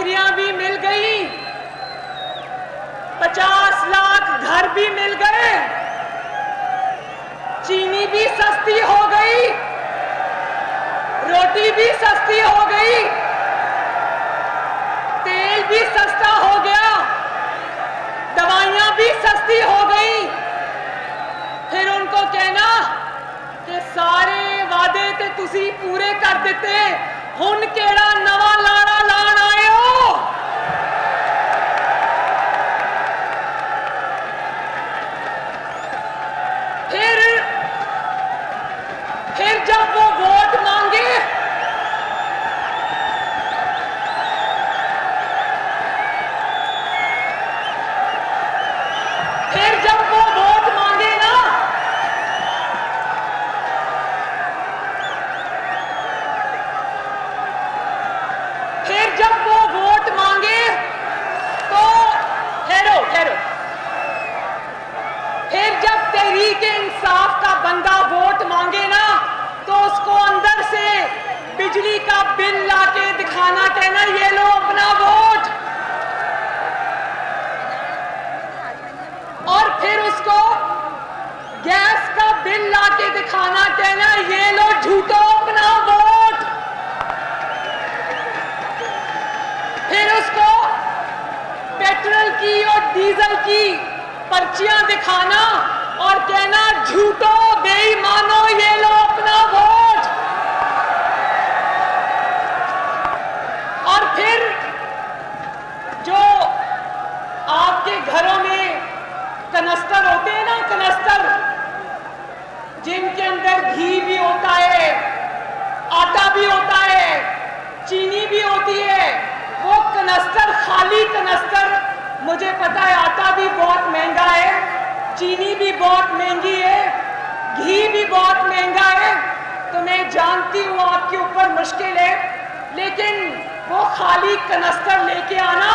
नौकरियां भी मिल गई, 50 लाख घर भी मिल गए, चीनी भी सस्ती हो गई, रोटी भी सस्ती हो गई, तेल भी सस्ता हो गया, दवाइयां भी सस्ती हो गई। फिर उनको कहना कि सारे वादे ते तुसी पूरे कर दिते, हुण केड़ा नवा लाड़ा लाण आए हो। फिर जब वो वोट मांगे, तहरीक इंसाफ का बंदा वोट मांगे ना, तो उसको अंदर से बिजली का बिल लाके दिखाना, कहना ये लो अपना वोट, और फिर उसको गैस का बिल लाके दिखाना, कहना ये लो झूठो अपना वोट। फिर उसको पेट्रोल की और डीजल की पर्चियां दिखाना और कहना झूठो बेईमानो ये लो अपना वोट। और फिर जो आपके घरों में कनस्तर होते हैं ना, कनस्तर जिनके अंदर घी भी होता है, आटा भी होता है, चीनी भी होती है, वो कनस्तर, खाली कनस्तर, मुझे पता है आटा भी बहुत महंगा है, चीनी भी बहुत महंगी है, घी भी बहुत महंगा है, तो मैं जानती हूँ आपके ऊपर मुश्किल है, लेकिन वो खाली कनस्तर लेके आना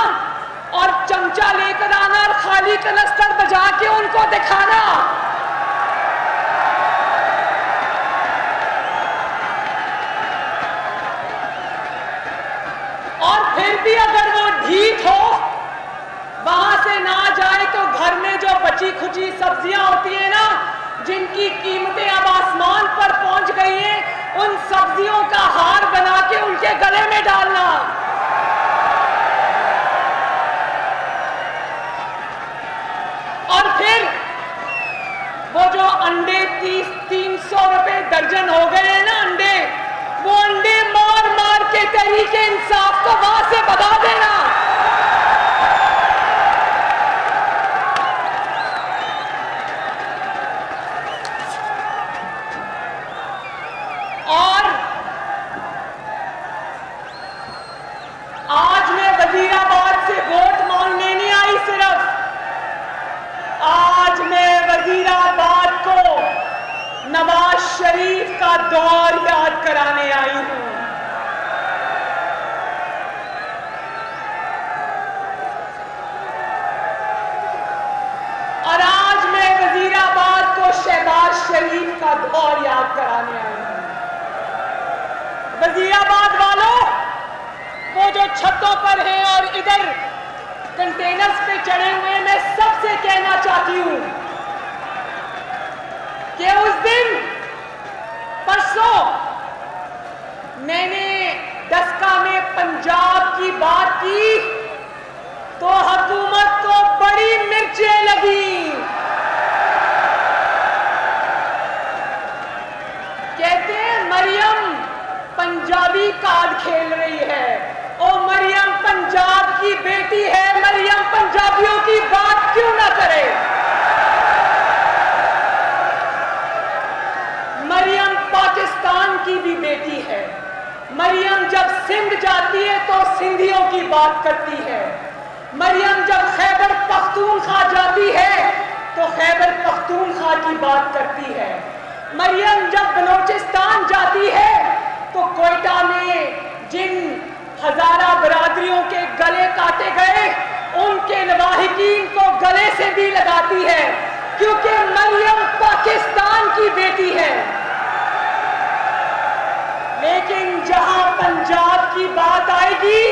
और चमचा लेकर आना और खाली कनस्तर बजा के उनको दिखाना। और फिर भी अगर वो ढीठ हो, वहां से ना जाए, तो घर में जो बची खुची सब्जियां होती है ना, जिनकी कीमतें अब आसमान पर पहुंच गई हैं, उन सब्जियों का हार बना के उनके गले में डालना। और फिर वो जो अंडे 30-300 रुपए दर्जन हो गए हैं ना अंडे, वो अंडे मार मार के तहरीक इंसाफ को वहां से भगा देना। और आज मैं वजीराबाद से वोट मांगने नहीं आई, सिर्फ आज मैं वजीराबाद को नवाज शरीफ का दौर याद कराने आई हूं। और आज मैं वजीराबाद को शहबाज शरीफ का दौर याद कराने आई हूं। वजीराबाद वालों, वो जो छतों पर हैं और इधर कंटेनर्स पे चढ़े हुए, मैं सबसे कहना चाहती हूं कि उस दिन परसों मैंने दस्का में पंजाब की बात की, तो हुकूमत को बड़ी मिर्चें लगी। कहते हैं मरियम पंजाबी कार्ड खेल रही है, और मरियम पंजाब की बेटी है, मरियम पंजाबियों की बात क्यों ना करे। मरियम पाकिस्तान की भी बेटी है। मरियम जब सिंध जाती है तो सिंधियों की बात करती है। मरियम जब खैबर पख्तूनख्वा जाती है तो खैबर पख्तूनख्वा की बात करती है। मरियम जब बलोचिस्तान जाती है तो कोयटा में जिन हजारा बरादरियों के गले काटे गए, उनके लवाहिकीन को गले से भी लगाती है, क्योंकि मरियम पाकिस्तान की बेटी है। लेकिन जहां पंजाब की बात आएगी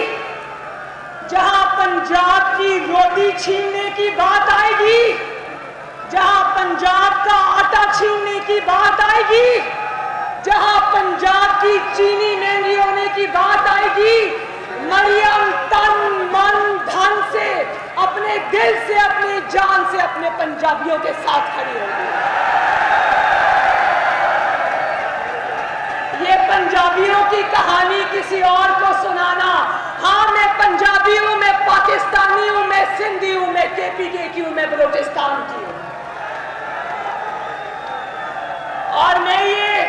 पंजाब की रोटी छीनने की बात आएगी, जहां पंजाब का आटा छीनने की बात आएगी, जहां पंजाब की चीनी महंगी होने की बात आएगी, मरियम तन मन धन से, अपने दिल से, अपनी जान से अपने पंजाबियों के साथ खड़ी होगी। ये पंजाबियों की कहानी किसी और को सुनाना, हाँ मैं पंजाबी हूं, मैं पाकिस्तानी हूं, मैं सिंधी हूं, मैं केपीके की हूं, मैं बलोचिस्तान की हूं। और मैं ये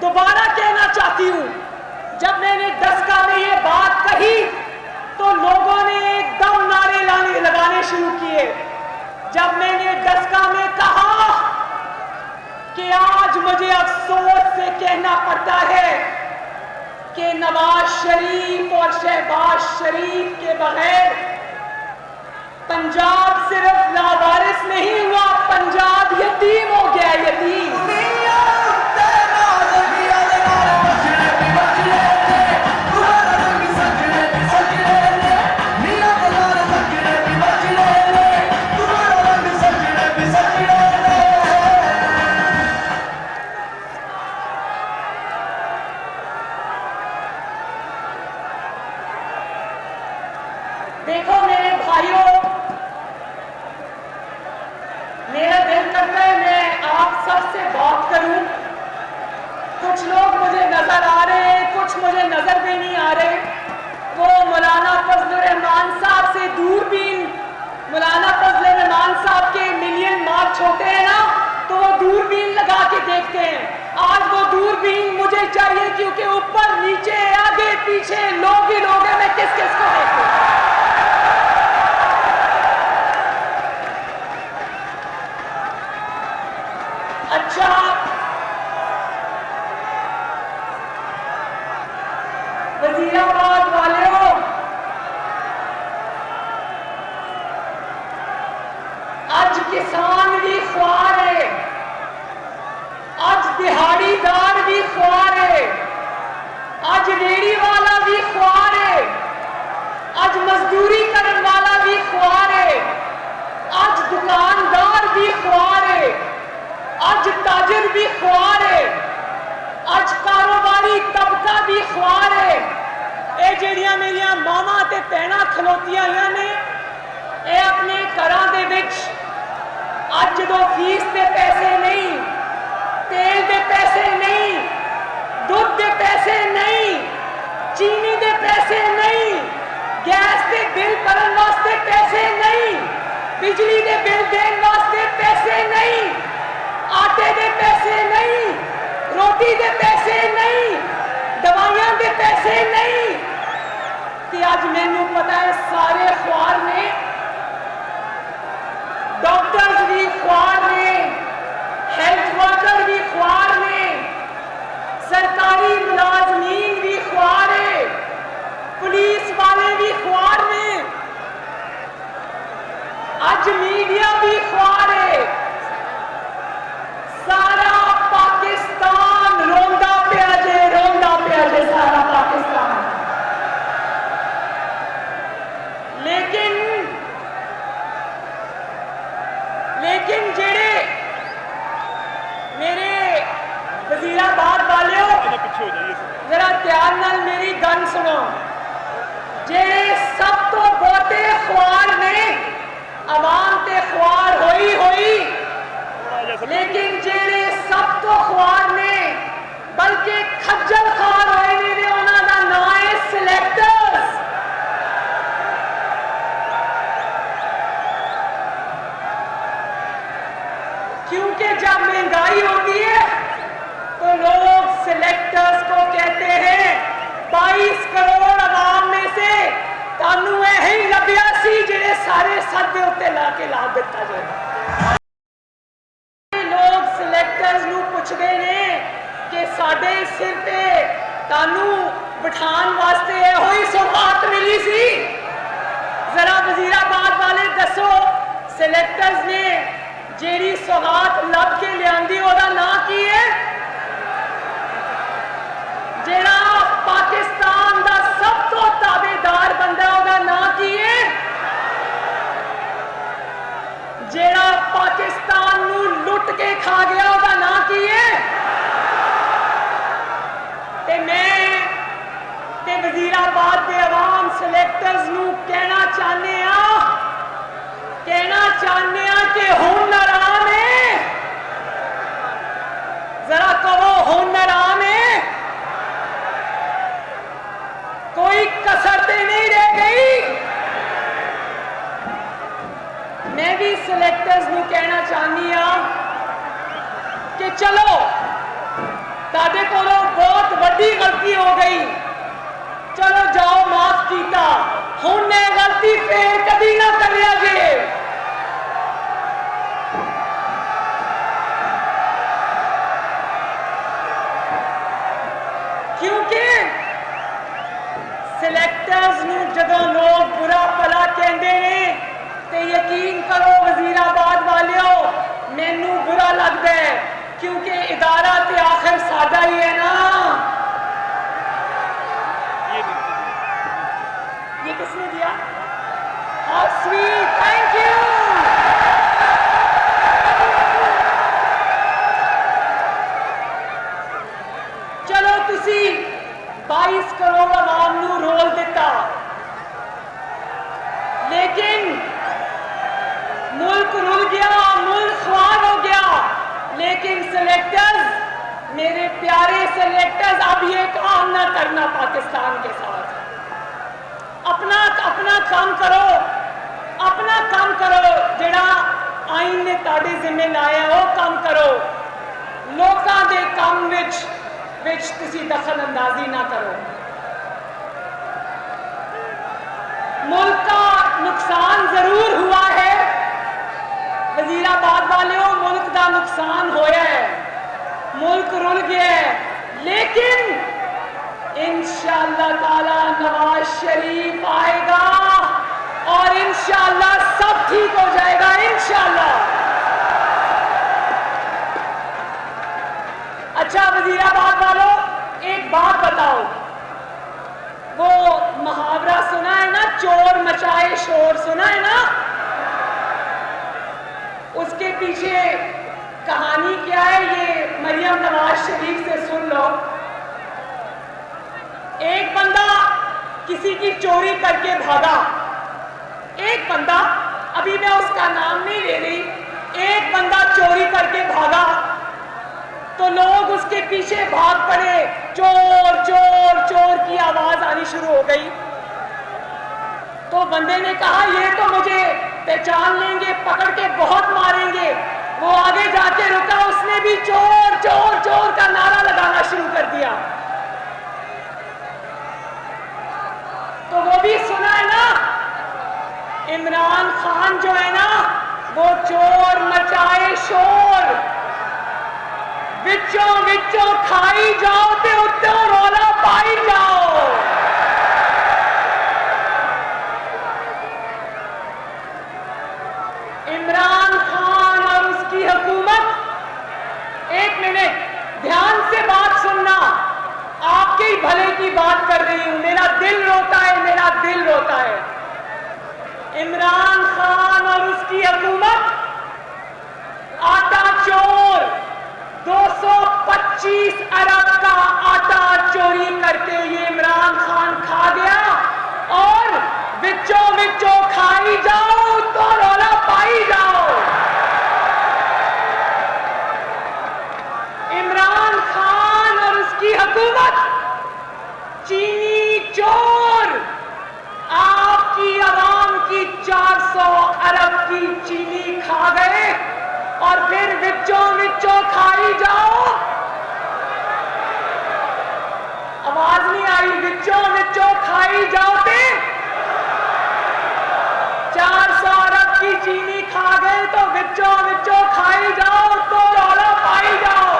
दोबारा कहना चाहती हूं, जब मैंने दसका में ये बात कही तो लोगों ने एकदम नारे लगाने शुरू किए। जब मैंने दसका में कहा कि आज मुझे अफसोस से कहना पड़ता है कि नवाज शरीफ और शहबाज शरीफ के बगैर पंजाब सिर्फ लावारिस नहीं हुआ, पंजाब यतीम हो गया, यतीम। देखो मेरे भाइयों, मेरा दिल करता है मैं आप सबसे बात करूं। कुछ लोग मुझे नजर आ रहे हैं, कुछ मुझे नजर भी नहीं आ रहे। वो मौलाना फजलुर रहमान साहब से दूरबीन, मौलाना फजलुर रहमान साहब के मिलियन मार्च होते हैं ना, तो वो दूरबीन लगा के देखते हैं। आज वो दूरबीन मुझे चाहिए, क्योंकि ऊपर नीचे आगे पीछे लोग ही लोग हैं, मैं किस किस को देखूं। अच्छा, वजीराबाद वालों, आज किसान भी ख्वार है, आज दिहाड़ीदार भी ख्वार है, आज रेड़ी वाला भी ख्वार है, आज मजदूरी करने वाला भी ख्वार है, आज दुकानदार भी ख्वार है, आज ताजिर भी ख्वार है, आज कारोबारी तबका भी ख्वार है। ये ਜਿਹੜੀਆਂ ਮੇਰੀਆਂ ਮਾਵਾਂ ਤੇ ਭੈਣਾਂ ਖਲੋਤੀਆਂ ਹੋਈਆਂ ਨੇ, ਇਹ ਆਪਣੇ ਘਰਾਂ ਦੇ ਵਿੱਚ ਅੱਜ ਜਦੋਂ ਫੀਸ ਦੇ ਪੈਸੇ ਨਹੀਂ, तेल ਦੇ पैसे नहीं, दूध ਦੇ पैसे नहीं, चीनी ਦੇ पैसे नहीं, गैस के बिल भरन वास्ते पैसे नहीं, बिजली के बिल देने वास्ते पैसे नहीं, आटे के पैसे नहीं, रोटी के पैसे नहीं, दवाइयां के पैसे नहीं। तो आज मैनू पता है सारे ख्वार ने, डॉक्टर्स भी ख्वार ने, हेल्थ वर्कर भी ख्वार ने, सरकारी मुलाजमीन भी ख्वार है, पुलिस वाले भी ख्वार ने, आज मीडिया भी ख्वार है। सारा पाकिस्तान रोंदा पिया जे, रोंदा पिया जे सारा पाकिस्तान। लेकिन जेड़े मेरे वजीराबाद वालों, जरा ध्यान नाल मेरी गल सुनो। जेड़े सब तो बहुते ख्वार ने, आवाम ते ख्वार होई होई, लेकिन जेड़े सब तो ख्वार ने बल्कि खज्जल ख्वार होए ने, उन्हां दा नाम है सिलेक्टर्स। क्योंकि जब महंगाई होती है तो लोग सिलेक्टर्स को कहते हैं 22 करोड़ आवाम में से तानू यही लभ्या सी जेड़े सारे सद दे उत्ते ला के ला दिता जाए। लोग सिलेक्टर्स नू पुछदे ने कि साडे सिर पे तानू बिठान वास्ते इहो ही सौगात मिली सी। जरा वजीराबाद वाले दसो, सिलेक्टर्स ने जेड़ी सौगात लभ के लियांदी ओदा नां की है? जेड़ा पाकिस्तान दा सब तो ताबेदार बंदा ओदा नां की है? वजीराबाद के अवाम सिलेक्टर्स नू कहना चाहते कि हुनर आम है, जरा कहो हुनर आम है, कोई कसर तो नहीं रह गई। मैं भी सिलेक्टर्स नू कहना चाहनी कि चलो तादे कोलों बहुत बड़ी गलती हो गई, चलो जाओ माफ कीता, हुण ने गलती फिर कभी ना करिया जे। क्योंकि सिलेक्टर्स नू जदों लोग बुरा भला कहते हैं तो यकीन करो वजीराबाद वालियों मैनू बुरा लगता है, क्योंकि इदारा ते आखिर साडा ही है ना। ये किसने दिया? How sweet, thank you. चलो तुसी 22 करोड़ आवाम नू रोल दिता, लेकिन मुल्क रुल गया, मुल्क ख्वाब हो गया। लेकिन सिलेक्टर्स, मेरे प्यारे सिलेक्टर्स, अब ये काम ना करना पाकिस्तान के साथ। अपना काम करो, अपना काम करो, जेड़ा आइन ने ताड़े जिम्मे लाया वो काम करो। लोकां दे काम विच तुसी दखल अंदाजी ना करो। मुल्क का नुकसान जरूर हुआ है वजीराबाद वालों, मुल्क का नुकसान होया है, मुल्क रुल गया है, लेकिन इंशाअल्लाह ताला नवाज शरीफ आएगा और इंशाअल्लाह सब ठीक हो जाएगा, इंशाअल्लाह। अच्छा वजीराबाद वालों, एक बात बताओ, वो मुहावरा सुना है ना, चोर मचाए शोर, सुना है ना? उसके पीछे कहानी क्या है ये मरियम नवाज शरीफ से सुन लो। एक बंदा किसी की चोरी करके भागा, एक बंदा, अभी मैं उसका नाम नहीं ले रही, एक बंदा चोरी करके भागा तो लोग उसके पीछे भाग पड़े, चोर चोर चोर की आवाज आनी शुरू हो गई। तो बंदे ने कहा ये तो मुझे पहचान लेंगे, पकड़ के बहुत मारेंगे। वो आगे जाके रुका, उसने भी चोर चोर चोर का नारा लगाना शुरू कर दिया। तो वो भी सुना है ना, इमरान खान जो है ना वो चोर मचाए शोर, विचों विचों खाई जाओ ते उत्तों रौला पाई जाओ। इमरान खान और उसकी हुकूमत, एक मिनट ध्यान से बात सुनना, आपके ही भले की बात कर रही हूं, मेरा दिल रोता है, मेरा दिल रोता है। इमरान खान और उसकी हुकूमत आटा चोर, 225 अरब का आटा चोरी करके ये इमरान खान खा गया और विचों विचों खाई जाओ तो रौला पाई जाओ। इमरान खान और उसकी हुकूमत चीनी चोर, आपकी आवाम की 400 अरब की चीनी खा गए और फिर विचों विचों खाई जाओ। आवाज नहीं आई, विचों विचों खाई जाओ ते 400 अरब की चीनी खा गए तो विचों विचों खाई जाओ तो रौला पाई जाओ।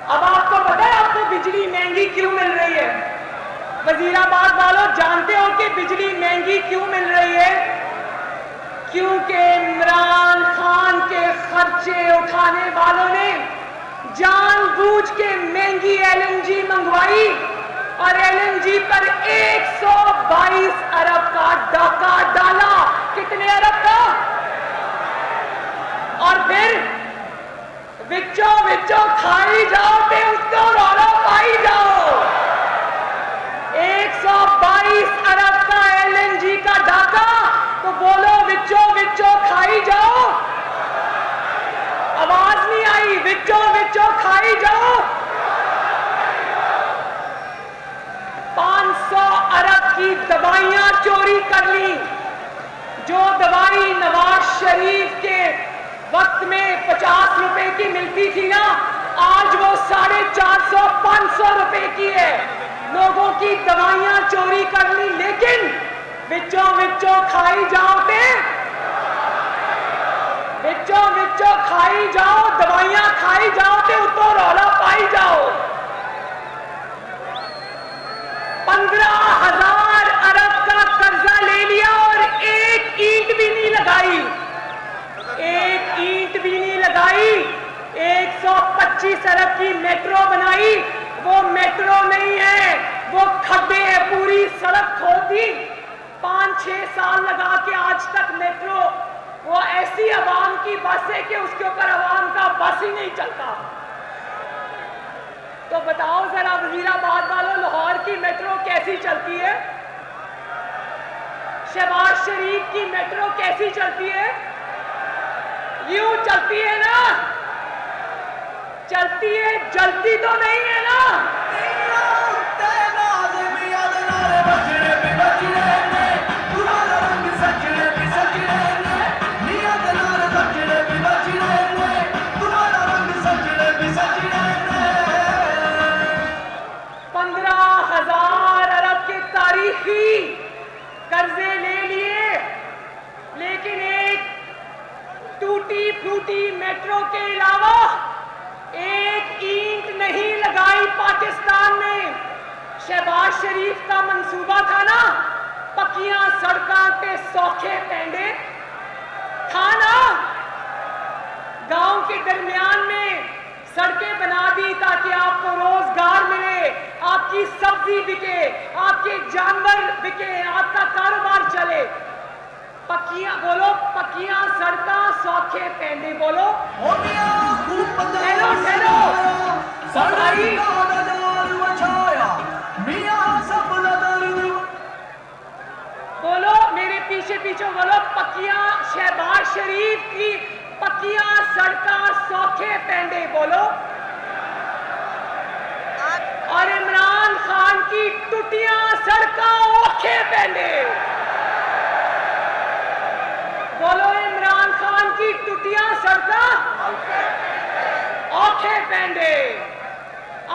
अब आपको पता है आपको बिजली महंगी क्यों मिल रही है? वजीराबाद वालों जानते हो कि बिजली महंगी क्यों मिल रही है? क्योंकि इमरान खान के खर्चे उठाने वालों ने जानबूझ के महंगी एलएनजी मंगवाई और एलएनजी पर 122 अरब का डाका डाला। कितने अरब का? और फिर विचो विचो खाई जाओ ते उत्तो रौला पाई जाओ। 122 अरब का LNG का ढाका, तो बोलो विचो विचो खाई जाओ। आवाज नहीं आई, विचो विचो खाई जाओ। 500 अरब की दवाइयां चोरी कर ली। जो दवाई नवाज शरीफ के वक्त में 50 रुपए की मिलती थी ना, आज वो 450-500 रुपए की है। लोगों की दवाइयां चोरी कर ली, लेकिन विचो विचो खाई जाओ ते विचो विचो खाई जाओ, दवाइयां खाई जाओ ते उतो रौला पाई जाओ। 15,000 अरब का कर्जा ले लिया और एक ईंट भी नहीं लगाई, एक ईंट भी नहीं लगाई। 125 अरब की मेट्रो बनाई, वो मेट्रो नहीं है, वो खड्डे है, पूरी सड़क खोद दी। 5-6 साल लगा के आज तक मेट्रो, वो ऐसी आवाम की बस है कि उसके ऊपर आवाम का बस ही नहीं चलता। तो बताओ जरा वजीराबाद वालों, लाहौर की मेट्रो कैसी चलती है? शहबाज शरीफ की मेट्रो कैसी चलती है? यूं चलती है ना? चलती है, जलती तो नहीं है ना? कर्जे ले लिए, लेकिन एक टूटी फूटी मेट्रो के अलावा एक ईंट नहीं लगाई पाकिस्तान में। शहबाज शरीफ का मंसूबा था ना, पक्कियां सड़कों पे सौखे पेंडे था ना, गांव के दरमियान में सड़कें बना दी ताकि आपको रोजगार मिले, आपकी सब्जी बिके, आपके जानवर बिके, आपका कारोबार चले। पक्कियां बोलो, पक्कियां सड़कें सौखे पेंडे बोलो। हेलो हेलो बोलो, मेरे पीछे पीछे बोलो, पक्कियां शहबाज शरीफ की पक्कियां सड़कें सौखे पेंडे बोलो। और इमरान खान की टूटियां सड़कें औखे पेंडे बोलो। इमरान खान की टूटियां सड़कें औखे पेंडे।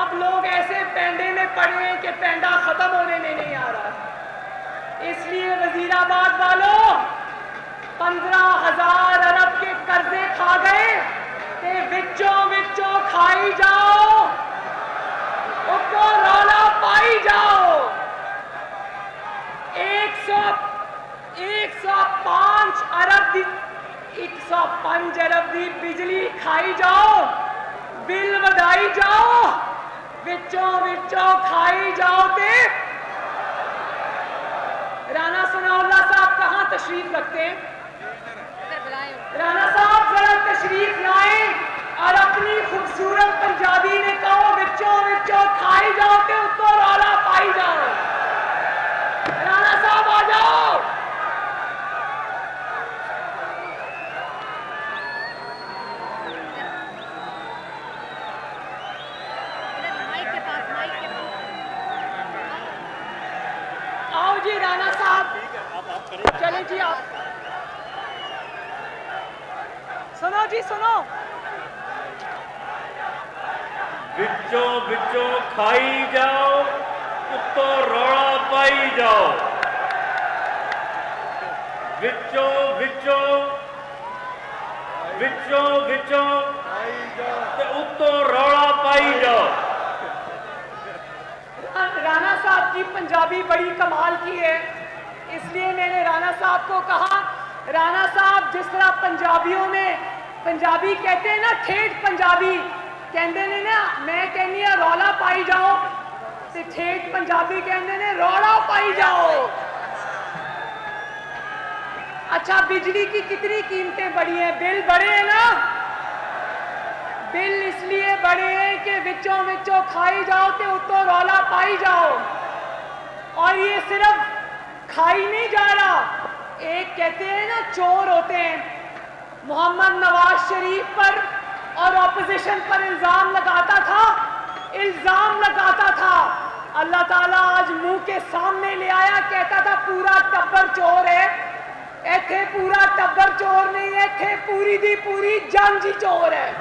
अब लोग ऐसे पेंडे में पड़े हैं कि पेंडा खत्म होने में नहीं आ रहा। इसलिए वजीराबाद वालों, 15,000 अरब के कर्जे खा गए, ते विचो विचो खाई जाओ, उसको रौला पाई जाओ। 105 अरब की बिजली खाई जाओ, बिल वधाई जाओ, विचो विचो खाई जाओ। ते राणा सनाउल्लाह साहब कहां तशरीफ रखते हैं? राणा साहब जरा तशरीफ लाए और अपनी खूबसूरत पंजाबी ने कहो विचो विचो खाई जाओ के उसको रौला पाई जाओ। राणा साहब आ जाओ। आओ जी राणा साहब, चले जी आप। सुनो जी सुनो। विचो विचो खाई जाओ, उत्तो रौला पाई जाओ। विचो विचो विचो विचो ते उत्तो रौला पाई जाओ। राणा साहब की पंजाबी बड़ी कमाल की है, इसलिए मैंने राणा साहब को कहा, राणा साहब जिस तरह पंजाबियों में पंजाबी कहते हैं ना, ठेठ पंजाबी कहते ने ना, मैं कहनी है रौला पाई जाओ, ते ठेठ पंजाबी कहते ने रौला पाई जाओ। अच्छा, बिजली की कितनी कीमतें बढ़ी हैं, बिल बढ़े हैं ना, बिल इसलिए बड़े हैं कि विचों विचों खाई जाओ तो उतो रौला पाई जाओ। और ये सिर्फ खाई नहीं जा रहा, एक कहते हैं ना चोर होते हैं, मोहम्मद नवाज शरीफ पर और ऑपोजिशन पर इल्जाम लगाता था। अल्लाह ताला आज मुंह के सामने ले आया, कहता था पूरा टब्बर चोर है, ऐथे पूरा टब्बर चोर नहीं है, ऐथे पूरी दी पूरी जांजी चोर है।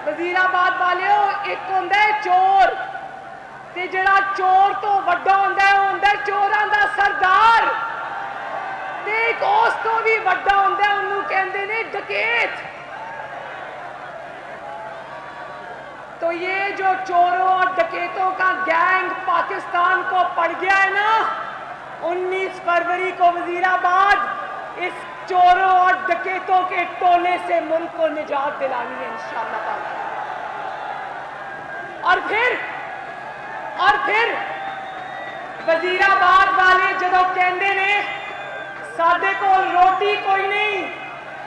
वजीराबाद वाले एक होंदा है चोर, ते जड़ा चोर तो वड्डा होंदा है, वो होंदा चोरां दा सरदार, ते एक उस तो भी वड्डा होंदा है, उन्होंने कहते ने डकैत। तो ये जो चोरों और डकैतों का गैंग पाकिस्तान को पड़ गया है ना, 19 फरवरी को वजीराबाद इस चोरों और डकैतों के टोले से मुल्क को निजात दिलानी है इंशाअल्लाह ताला। और फिर वजीराबाद वाले जदों कहंदे ने साडे कोल रोटी कोई नहीं,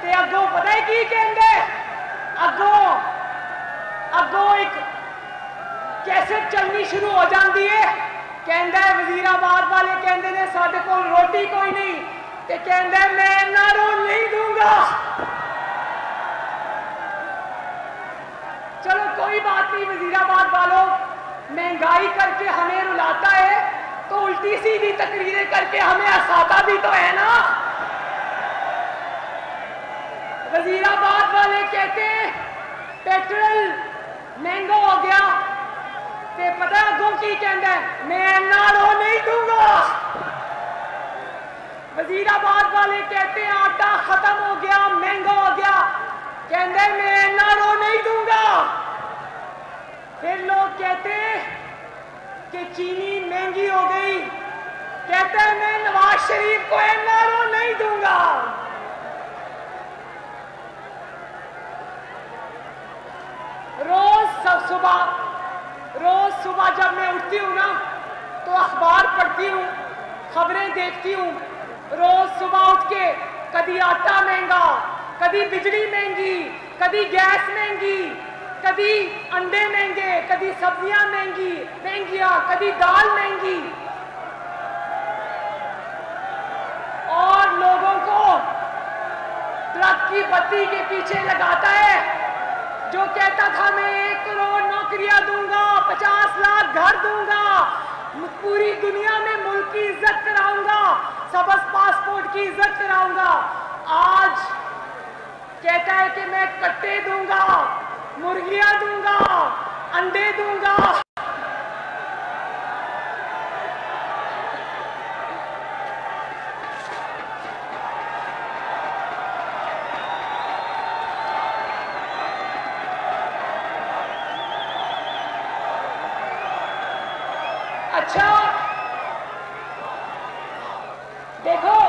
ते अगों पता है की कहंदे, अगों एक कैसेट चलनी शुरू हो जाती है, कहंदा है वजीराबाद वाले कहंदे ने साडे कोल रोटी कोई नहीं, ते कहंदा है मैं ना रोल नहीं दूंगा। चलो कोई बात नहीं, वजीराबाद वालों महंगाई करके हमें रुलाता है तो उल्टी सीधी तकरीरें करके हमें हंसाता भी तो है ना। वजीराबाद वाले कहते हैं पेट्रोल महंगा हो गया, ते पता अगों की कहता है मैं ना रो नहीं दूंगा। वजीराबाद वाले कहते हैं आटा खत्म हो गया, महंगा हो गया, कहते हैं मैं ना रो नहीं दूंगा। फिर लोग कहते हैं कि चीनी महंगी हो गई, कहते हैं मैं नवाज शरीफ को ना रो नहीं दूंगा। रोज सुबह जब मैं उठती हूँ ना तो अखबार पढ़ती हूँ, खबरें देखती हूँ। रोज सुबह उठ के कभी आटा महंगा, कभी बिजली महंगी, कभी गैस महंगी, कभी अंडे महंगे, कभी सब्जियां महंगियां, कभी दाल महंगी। और लोगों को ट्रक की बत्ती के पीछे लगाता है, जो कहता था मैं 1 करोड़ नौकरियां दूंगा, 50 लाख घर दूंगा, पूरी दुनिया में मुल्क की इज्जत कराऊंगा, सबस पासपोर्ट की इज्जत कराऊंगा। आज कहता है कि मैं कट्टे दूंगा, मुर्गियां दूंगा, अंडे दूंगा। अच्छा देखो,